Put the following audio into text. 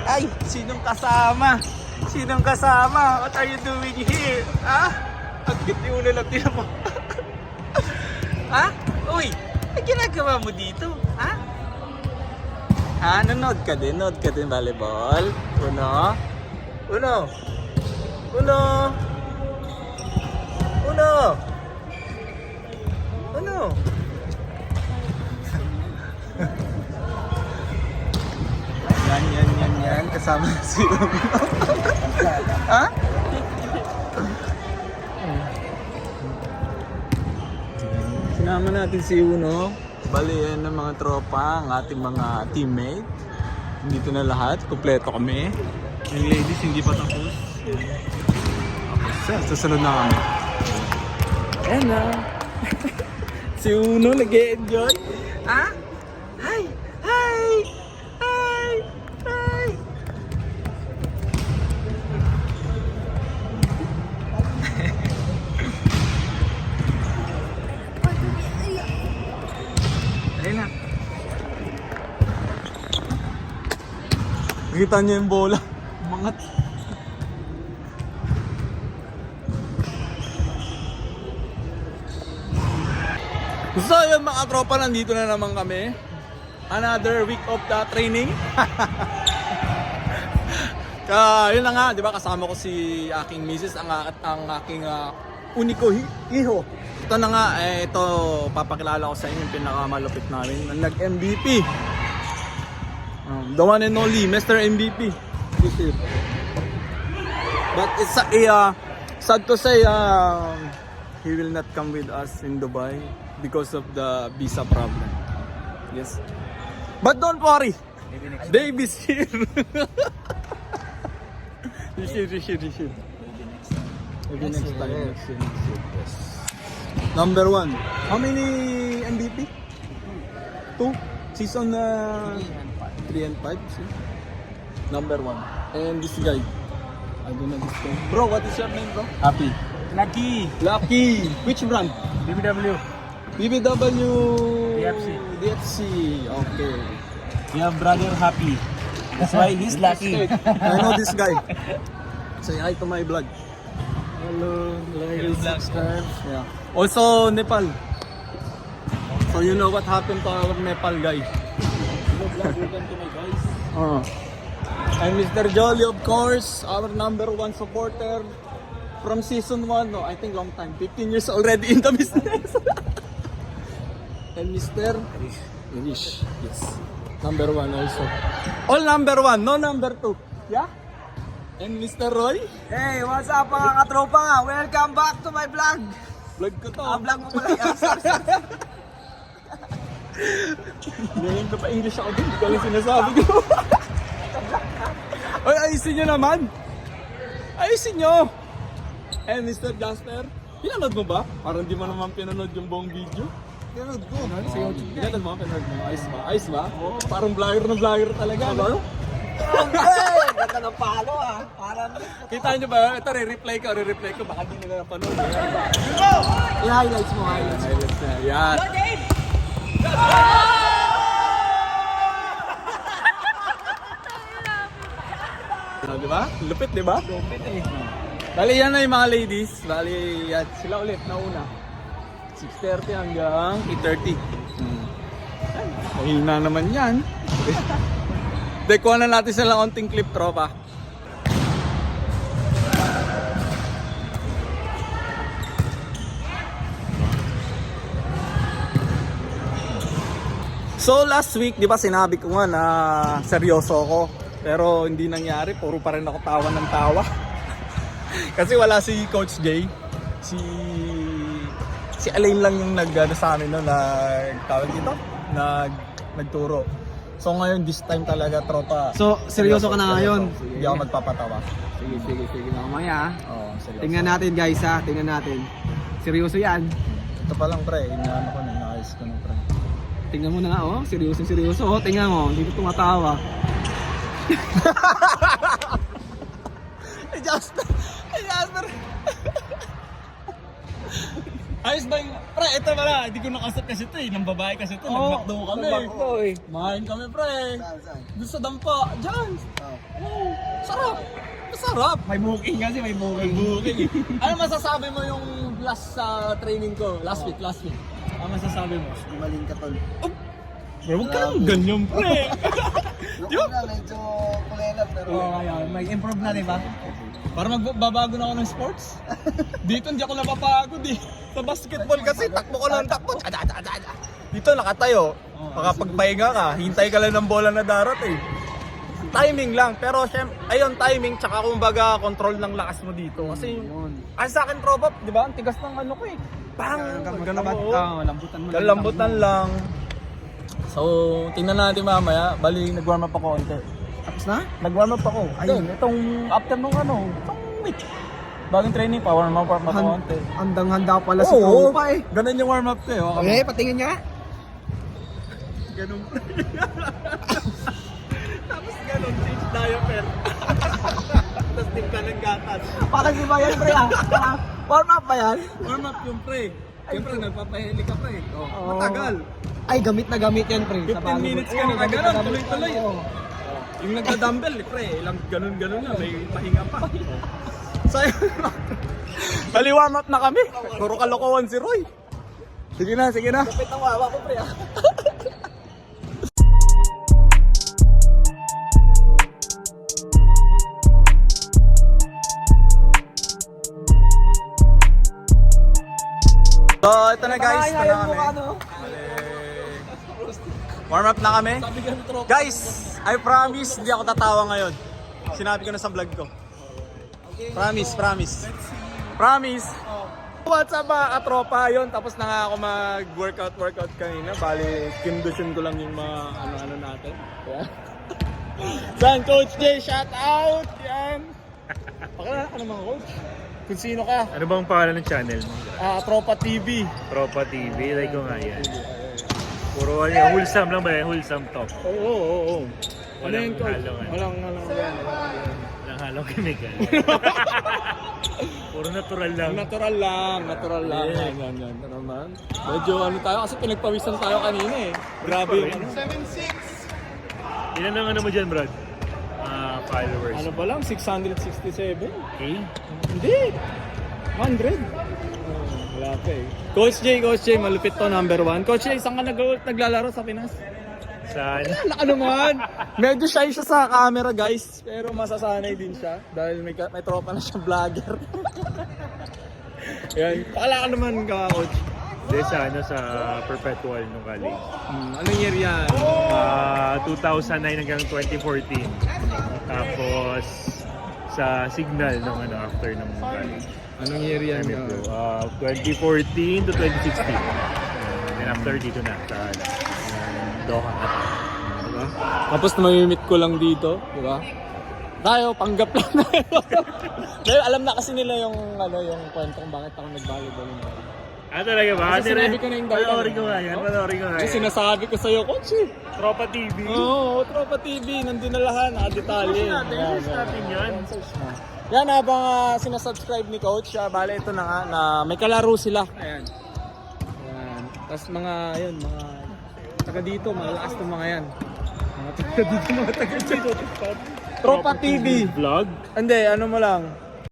Ay, sinong kasama? Sinong kasama? What are you doing here? Ha? Ang giti ulo lang tinan mo. Ha? Uy, ay ginagawa mo dito? Ha? Ha? Nanood ka din? Nanood ka din volleyball? Uno? Uno? Uno? Uno? Uno? Yan. Kasama si Uno. Ha? Sinama natin si Uno. Bali yan ng mga tropa, ang ating mga teammate. Dito na lahat, kumpleto kami. Yung ladies hindi pa tapos. Okay, susunod na kami. Ayan na. Si Uno nag-e-enjoy. Ha? Hi! Hi! Hi! Hi! Ayun na. Nakita niyo yung bola. Mangat. So yun mga tropa, nandito na naman kami. Another week of the training. Yun na nga, di ba, kasama ko si aking misis, ang aking uniko iho. Ito na nga, ito papakilala ko sa inyo yung pinakamalupit namin na nag-MVP. The one and only Mr. MVP. But it's sad to say, he will not come with us in Dubai because of the visa problem. Yes. But don't worry. Dave is here. He's here. Maybe next time. Next year. Yes. Number 1. How many MVP? 2? Season 3 and 5. See? Number 1. And this guy. I don't know this guy. Bro, what is your name, bro? Happy. Lucky. Which brand? BBW. BBW. DFC. Okay. We have brother Happy. That's why he's lucky. I know this guy. Say hi to my vlog. Hello. Subscribe. Yeah. Also Nepal. So you know what happened to our Nepal guy. Welcome to my guys. And Mr. Jolly, of course, our number 1 supporter from season 1. No, I think long time. 15 years already in the business. And Mr. Irish. Yes. Number 1 also. All number 1, no number 2. Yeah? And Mr. Roy? Hey, what's up mga katropa? Welcome back to my vlog. Vlog ko to. Vlog mo pala yan. Ngayon ko pa English ako din. Hindi ko lang sinasabi ko. Ay, ayusin nyo naman. Ayusin nyo. And Mr. Jasper, pinanood mo ba? Parang di mo naman pinanood yung buong video. Pinanood ko. Sa YouTube. Pinanood mo? Pinanood mo? Ayos ba? Ayos ba? Oh, parang vlogger na vlogger talaga. Ano? Hey, ganda ng palo ah. Parang... Kita nyo ba? Ito, re-replay ko. Baka di nila napanood. I-highlights mo, highlights. Highlights na. Yan. Diba? Lupit, diba? Lupit eh. Bali yan na yung mga ladies. Bali yan. Sila ulit nauna. 6:30 hanggang 8:30. Mahina naman yan. Kuha na natin sila onting clip, tropa. So last week, di ba sinabi ko nga na seryoso ako. Pero hindi nangyari, puro pa rin ako tawa ng tawa. Kasi wala si Coach Jay. Si Alain lang yung sa amin no, nagtawag dito, nagturo. So ngayon this time talaga tropa. So, seryoso ka na ngayon? Hindi ako magpapatawa. Sige. Mamaya Oo, seryoso. tingnan natin guys ha. Tingnan natin. Seryoso yan. Ito pa lang pre, inaano ko na, inaayos ko na pre. Tingnan mo na nga oh. Seryoso. Oh, tingnan mo. Hindi ko tumatawa. Jasper! Ayos ba yung... Pre, ito pala, hindi ko nakasat kasi ito eh. Nang babae kasi ito, nag-McDo kami. Nag-McDo eh. Mahain kami pre. Saan? Doon sa dampa, dyan. Masarap! May booking kasi, may booking. Ano masasabi mo yung last sa training ko? Last week. Ano masasabi mo? Gumaling ka, tol. Bro, huwag ka naman ganyan, pre. Yung una, medyo kulelat, pero... Oo, ayun. May improve na, di ba? Para magbabago na ako ng sports. Dito hindi ako napapagod eh. Sa basketball kasi takbo ko lang takbo. Dito nakatayo. Makapagpahinga ka, hintay ka lang ng bola na darating. Timing lang, pero syempre, ayun timing tsaka kumbaga control ng lakas mo dito. Kasi ay sa akin tropa, di ba? Ang tigas ng ano ko eh. Bang! Ganun mo. Lambutan mo. Lambutan lang. So, tingnan natin mamaya. Bali, nag-warm up ako konti. Tapos na? Nag-warm up ako. Ayun, itong after nung ano, itong week. Bagong training pa, warm up ako konti. Handang-handa pala si Oo, Tropa eh. ganun yung warm up ko eh. Okay, patingin niya. Ganun. Tapos ganun, change diaper. Tapos tingka ng gatas. Parang di ba yan, pre ah? Warm up ba yan? Warm up yung pre. Siyempre, nagpapaheli ka pa eh. Oh, matagal. Ay, gamit na gamit yan, pre. 15 minutes ka na ganun, tuloy-tuloy. Yung nagka-dumbbell, pre, ilang ganun-ganun na, may pahinga pa. So, bali warm up na kami. Puro kalokohan si Roy. Sige na. Kapit ang wawa ko, pre ah. So, ito na guys, ito na kami. Ano? Warm up na kami. Guys, I promise, hindi ako tatawa ngayon. Sinabi ko na sa vlog ko. Promise. What's up mga katropa? Yun, tapos na nga ako mag-workout kanina. Bali, condition ko lang yung mga ano-ano natin. Yeah. Saan, Coach Jay? Shout out! Yan! Pakilala ka naman, Coach. Kung sino ka? Ano bang pangalan ng channel mo? Tropa TV. Tropa TV, like ko nga yan. Puro ano, wholesome lang ba yan? Wholesome talk. Oo. Ano Walang yun, Coach? halong ano. Walang Walang halong chemical. Puro natural lang. Natural lang. Yan. Ano naman? Medyo ano tayo, kasi pinagpawisan tayo kanina eh. Grabe yung ano. 7'6". Ilan ang ano mo dyan, Brad? Followers. Ano ba lang? 667? Okay. Hindi. 100. Wala pa eh. Coach J, malupit to, number 1. Coach J, saan ka naglalaro sa Pinas? Saan? Wala ka naman. Medyo shy siya sa camera guys. Pero masasanay din siya. Dahil may tropa na siya vlogger. Yan. Pakala ka naman ka, Coach. Hindi, sa Perpetual nung college. Anong year yan? 2009 hanggang 2014. Tapos sa Signal nung after ng college. Anong year yan? 2014 to 2016. And after dito na sa Doha. Diba? Tapos namimit ko lang dito, di ba? Tayo, panggap lang na yun. Alam na kasi nila yung kwento kung bakit ako nag-volleyball. Talaga ba? Kasi sinabi ko na yung dahilan. Panoorin ko nga yan. Kasi sinasabi ko sa'yo, Coach eh. Tropa TV. Oo, Tropa TV. Nandun na lahat, nakadetalye. Search natin yan. Yan, habang sinasubscribe ni Coach, bale ito na nga, na may kalaro sila. Ayan. Tapos mga taga dito, malakas ng mga yan. Mga taga dito, mga taga dito. Tropa TV. Vlog? Hindi, ano mo lang,